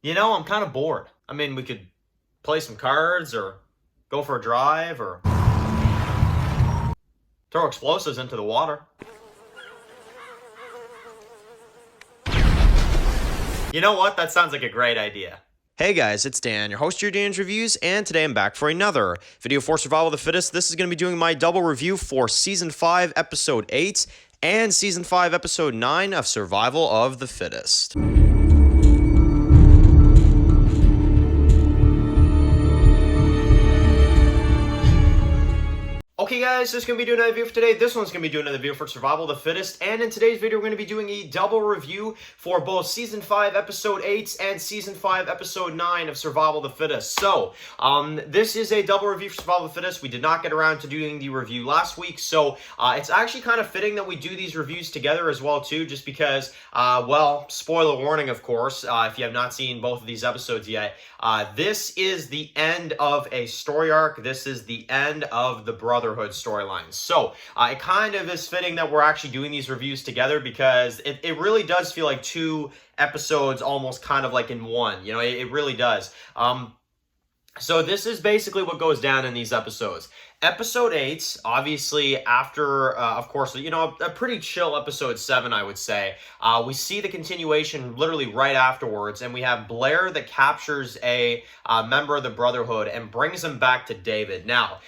I'm kind of bored. I mean, we could play some cards or go for a drive or throw explosives into the water. You know what? That sounds like a great idea. Hey guys, it's Dan, your host of your Dan's Reviews, and today I'm back for another video for Survival of the Fittest. This is going to be doing my double review for Season 5, Episode 8, and Season 5, Episode 9 of Survival of the Fittest. Okay guys, this is going to be doing another video for today. This one's going to be doing another video for Survival of the Fittest. And in today's video, we're going to be doing a double review for both Season 5, Episode 8 and Season 5, Episode 9 of Survival of the Fittest. So, this is a double review for Survival of the Fittest. We did not get around to doing the review last week. So, it's actually kind of fitting that we do these reviews together as well, too. Just because, well, spoiler warning, of course, if you have not seen both of these episodes yet. This is the end of a story arc. This is the end of the Brotherhood storyline. So it kind of is fitting that we're actually doing these reviews together because it really does feel like two episodes almost kind of like in one. You know, it really does. So this is basically what goes down in these episodes. Episode 8, obviously after, of course, you know, a pretty chill episode 7, I would say. We see the continuation literally right afterwards, and we have Blair that captures a member of the Brotherhood and brings him back to David. Now,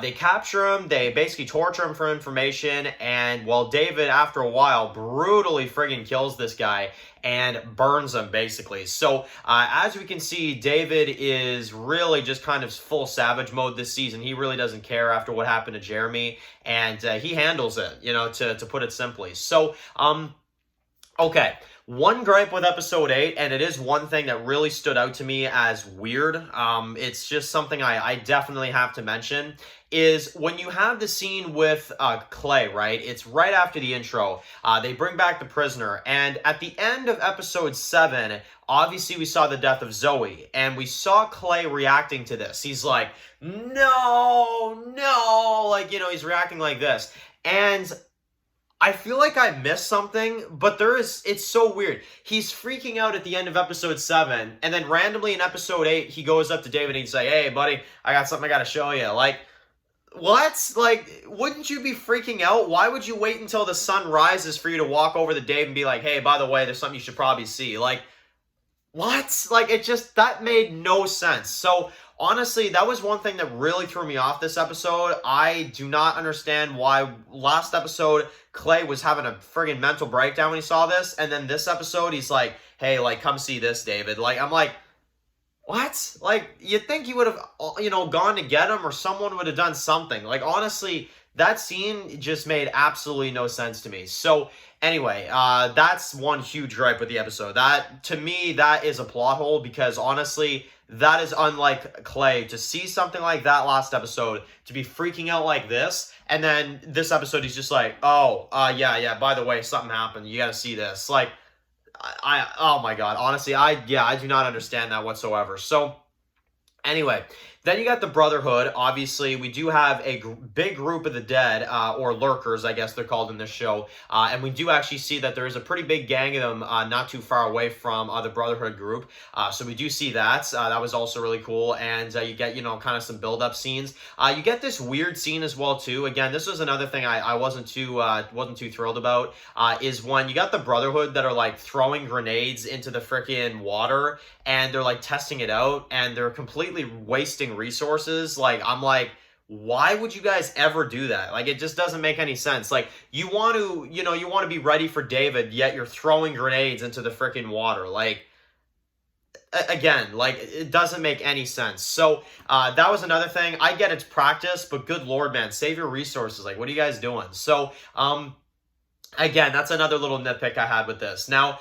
they capture him, they basically torture him for information, and, well, David, after a while, brutally friggin' kills this guy and burns him, basically. So, as we can see, David is really just kind of full savage mode this season. He really doesn't care after what happened to Jeremy, and he handles it, you know, to put it simply. So, okay. One gripe with episode 8, and it is one thing that really stood out to me as weird, it's just something I definitely have to mention, is when you have the scene with Clay, right? It's right after the intro. They bring back the prisoner, and at the end of episode 7, obviously we saw the death of Zoe, and we saw Clay reacting to this. He's like, no, like, you know, he's reacting like this. And I feel like I missed something, but it's so weird. He's freaking out at the end of episode 7, and then randomly in episode 8, he goes up to David and he's like, hey, buddy, I got something I gotta show you. Like, what? Like, wouldn't you be freaking out? Why would you wait until the sun rises for you to walk over to Dave and be like, hey, by the way, there's something you should probably see? Like, what? Like, that made no sense. So, honestly, that was one thing that really threw me off this episode. I do not understand why last episode Clay was having a friggin' mental breakdown when he saw this, and then this episode he's like, hey, like, come see this, David. Like, I'm like, what? Like, you'd think he would have, you know, gone to get him or someone would have done something. Like, honestly, that scene just made absolutely no sense to me. So, anyway, that's one huge gripe with the episode. That, to me, that is a plot hole because, honestly, that is unlike Clay. To see something like that last episode, to be freaking out like this, and then this episode he's just like, oh, yeah, by the way, something happened. You gotta see this. Like, oh my god, honestly, I do not understand that whatsoever. So, anyway, then you got the Brotherhood. Obviously, we do have a big group of the dead, or lurkers, I guess they're called in this show. And we do actually see that there is a pretty big gang of them not too far away from the Brotherhood group. So we do see that. That was also really cool. And you get, you know, kind of some build-up scenes. You get this weird scene as well, too. Again, this was another thing I wasn't too thrilled about, is when you got the Brotherhood that are, like, throwing grenades into the freaking water, and they're, like, testing it out, and they're completely wasting resources. Like, I'm like, why would you guys ever do that? Like, it just doesn't make any sense. Like, you want to be ready for David, yet you're throwing grenades into the freaking water. Like, again, like, it doesn't make any sense. So, that was another thing. I get it's practice, but good lord, man, save your resources. Like, what are you guys doing? So, again, that's another little nitpick I had with this. Now,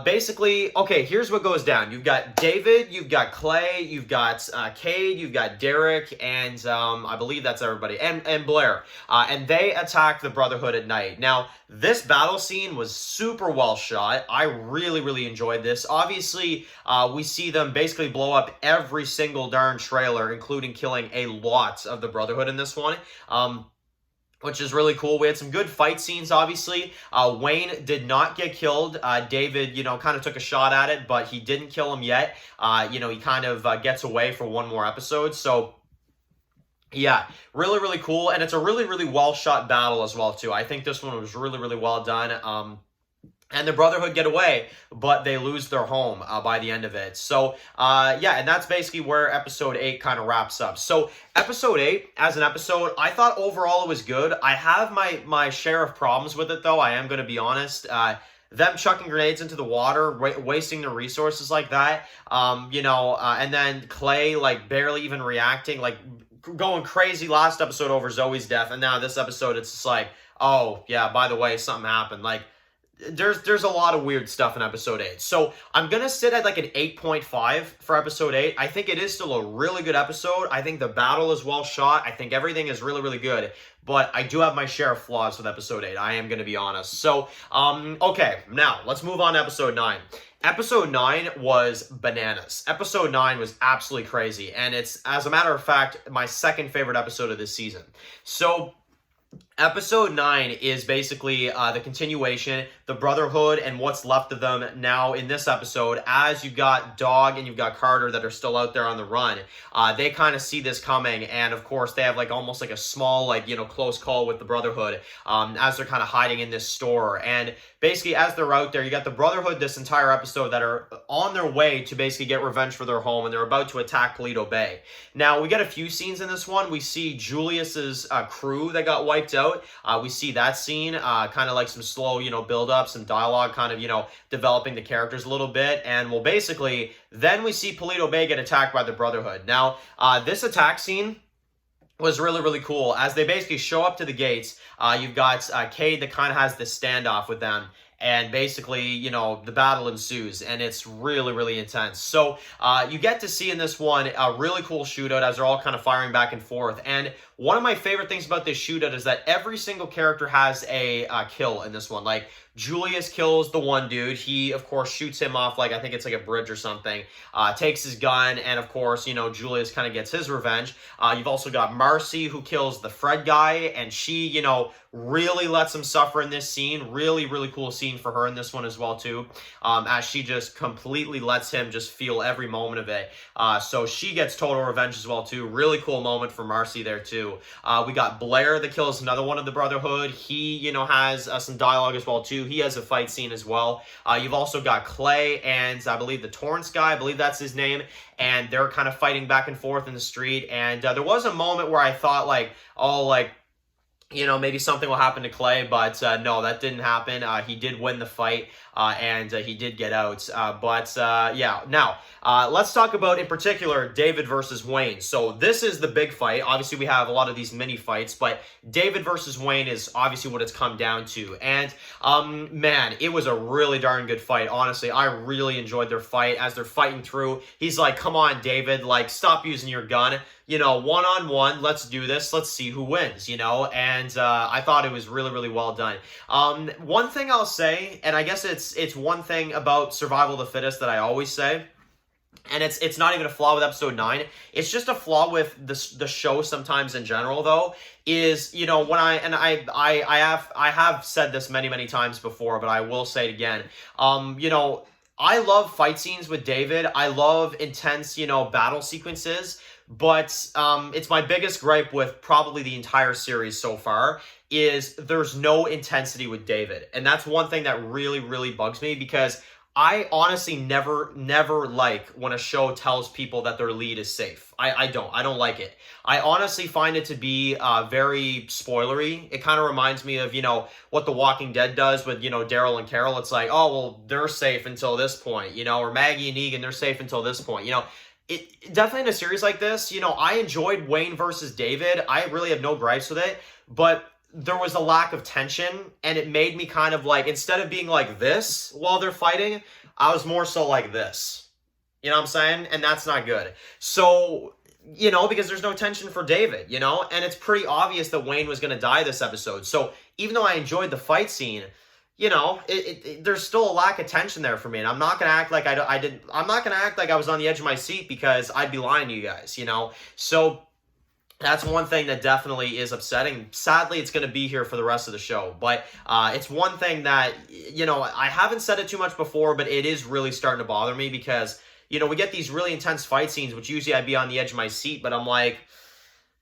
basically, okay, here's what goes down. You've got David, you've got Clay, you've got Cade, you've got Derek, and I believe that's everybody, and Blair. And they attack the Brotherhood at night. Now, this battle scene was super well shot. I really, really enjoyed this. Obviously, we see them basically blow up every single darn trailer, including killing a lot of the Brotherhood in this one. which is really cool. We had some good fight scenes, obviously. Wayne did not get killed. David, kind of took a shot at it, but he didn't kill him yet. He kind of gets away for one more episode. So, yeah, really, really cool. And it's a really, really well-shot battle as well, too. I think this one was really, really well done. And the Brotherhood get away, but they lose their home by the end of it. So, yeah, and that's basically where Episode 8 kind of wraps up. So, Episode 8, as an episode, I thought overall it was good. I have my share of problems with it, though. I am going to be honest. Them chucking grenades into the water, wasting their resources like that, and then Clay, barely even reacting, going crazy last episode over Zoe's death, and now this episode, it's just like, oh, yeah, by the way, something happened. There's a lot of weird stuff in episode 8. So I'm going to sit at an 8.5 for episode 8. I think it is still a really good episode. I think the battle is well shot. I think everything is really, really good. But I do have my share of flaws with episode 8. I am going to be honest. So, okay, now let's move on to episode 9. Episode 9 was bananas. Episode 9 was absolutely crazy. And it's, as a matter of fact, my second favorite episode of this season. So, Episode 9 is basically the continuation, the Brotherhood, and what's left of them now in this episode. As you've got Dog and you've got Carter that are still out there on the run, they kind of see this coming, and of course they have almost a small close call with the Brotherhood as they're kind of hiding in this store. And basically as they're out there, you got the Brotherhood this entire episode that are on their way to basically get revenge for their home, and they're about to attack Paleto Bay. Now we got a few scenes in this one. We see Julius's crew that got wiped out. We see that scene, kind of some slow, build up, some dialogue, kind of, developing the characters a little bit. And well, basically, then we see Paleto Bay get attacked by the Brotherhood. Now, this attack scene was really, really cool. As they basically show up to the gates, you've got Cade that kind of has this standoff with them. And basically, the battle ensues, and it's really, really intense. So, you get to see in this one a really cool shootout as they're all kind of firing back and forth. And one of my favorite things about this shootout is that every single character has a kill in this one. Julius kills the one dude. He, of course, shoots him off, I think it's a bridge or something. Takes his gun, and of course, Julius kind of gets his revenge. You've also got Marcy, who kills the Fred guy, and she, really lets him suffer in this scene. Really, really cool scene for her in this one as well, too. As she just completely lets him just feel every moment of it. So she gets total revenge as well, too. Really cool moment for Marcy there, too. We got Blair that kills another one of the Brotherhood. He, has some dialogue as well, too. He has a fight scene as well. You've also got Clay and I believe the Torrance guy. I believe that's his name. And they're kind of fighting back and forth in the street. And there was a moment where I thought maybe something will happen to Clay, but no, that didn't happen. He did win the fight, and he did get out. Yeah, now, let's talk about, in particular, David versus Wayne. So this is the big fight. Obviously, we have a lot of these mini fights, but David versus Wayne is obviously what it's come down to. And, man, it was a really darn good fight. Honestly, I really enjoyed their fight. As they're fighting through, he's like, come on, David, stop using your gun. One-on-one, let's do this. Let's see who wins, and I thought it was really, really well done. One thing I'll say, and I guess it's one thing about Survival of the Fittest that I always say, and it's not even a flaw with episode 9. It's just a flaw with the show sometimes in general, though, is, when I have said this many, many times before, but I will say it again. I love fight scenes with David. I love intense, battle sequences. But it's my biggest gripe with probably the entire series so far is there's no intensity with David. And that's one thing that really, really bugs me, because I honestly never like when a show tells people that their lead is safe. I don't like it. I honestly find it to be very spoilery. It kind of reminds me of, what The Walking Dead does with, Daryl and Carol. It's like, oh, well, they're safe until this point, or Maggie and Negan, they're safe until this point, It definitely in a series like this, I enjoyed Wayne versus David. I really have no gripes with it, but there was a lack of tension, and it made me kind of instead of being like this while they're fighting, I was more so like this. You know what I'm saying? And that's not good. So, because there's no tension for David, and it's pretty obvious that Wayne was going to die this episode. So even though I enjoyed the fight scene, there's still a lack of tension there for me, and I'm not gonna act like I'm not gonna act like I was on the edge of my seat, because I'd be lying to you guys, So That's one thing that definitely is upsetting. Sadly, it's going to be here for the rest of the show. But it's one thing that, I haven't said it too much before, but it is really starting to bother me because, we get these really intense fight scenes, which usually I'd be on the edge of my seat. But I'm like,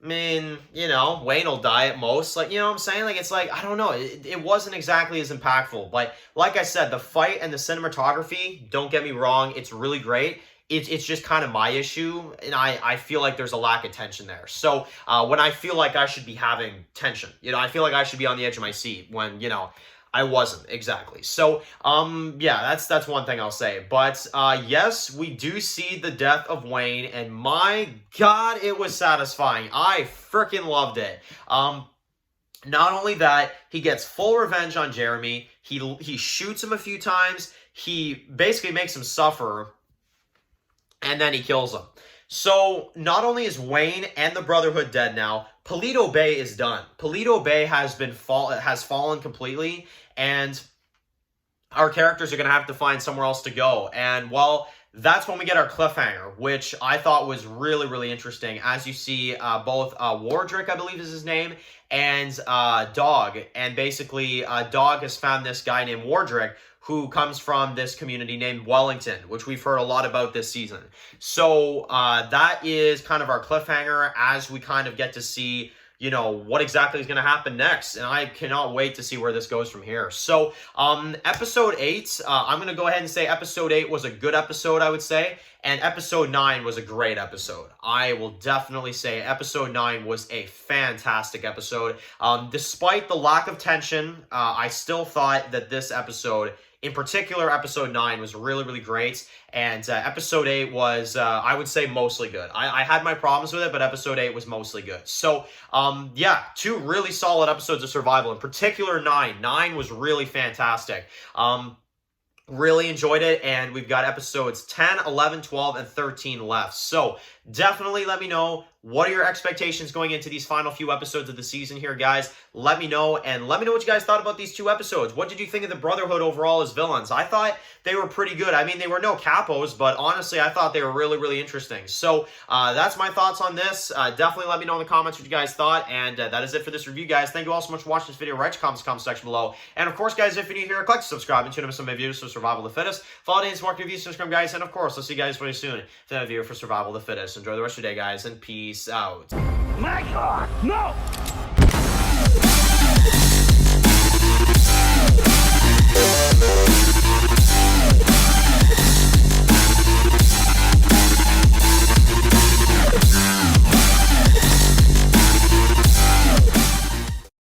I mean, Wayne will die at most. Like, you know what I'm saying? Like, it's like, I don't know. It wasn't exactly as impactful. But like I said, the fight and the cinematography, don't get me wrong, it's really great. It's just kind of my issue, and I feel like there's a lack of tension there. So when I feel like I should be having tension, I feel like I should be on the edge of my seat when, I wasn't exactly. So, yeah, that's one thing I'll say. But yes, we do see the death of Wayne, and my God, it was satisfying. I freaking loved it. Not only that, he gets full revenge on Jeremy. He shoots him a few times. He basically makes him suffer, and then he kills him. So not only is Wayne and the Brotherhood dead now, Paleto Bay is done. Paleto Bay has fallen completely, and our characters are going to have to find somewhere else to go. And, well, that's when we get our cliffhanger, which I thought was really, really interesting. As you see, both Wardrick, I believe is his name, and Dog. And basically, Dog has found this guy named Wardrick, who comes from this community named Wellington, which we've heard a lot about this season. So that is kind of our cliffhanger as we kind of get to see, what exactly is going to happen next. And I cannot wait to see where this goes from here. So episode 8, I'm going to go ahead and say episode 8 was a good episode, I would say. And episode 9 was a great episode. I will definitely say episode 9 was a fantastic episode. Despite the lack of tension, I still thought that this episode, in particular, episode 9 was really, really great, and episode 8 was, I would say, mostly good. I had my problems with it, but episode 8 was mostly good. So, yeah, 2 really solid episodes of Survival, in particular 9. 9 was really fantastic. Really enjoyed it, and we've got episodes 10, 11, 12, and 13 left. So definitely let me know, what are your expectations going into these final few episodes of the season here, guys? Let me know, and let me know what you guys thought about these 2 episodes. What did you think of the Brotherhood overall as villains? I thought they were pretty good. I mean, they were no capos, but honestly, I thought they were really, really interesting. So that's my thoughts on this. Definitely let me know in the comments what you guys thought, and that is it for this review, guys. Thank you all so much for watching this video. Write your comments in the comment section below. And of course, guys, if you're new here, click subscribe and tune in with some of my videos for Survival of the Fittest. Follow Dan's Mark Reviews, subscribe, guys, and of course, I'll see you guys very soon for another video for Survival of the Fittest. Enjoy the rest of your day, guys, and peace out. My God, no!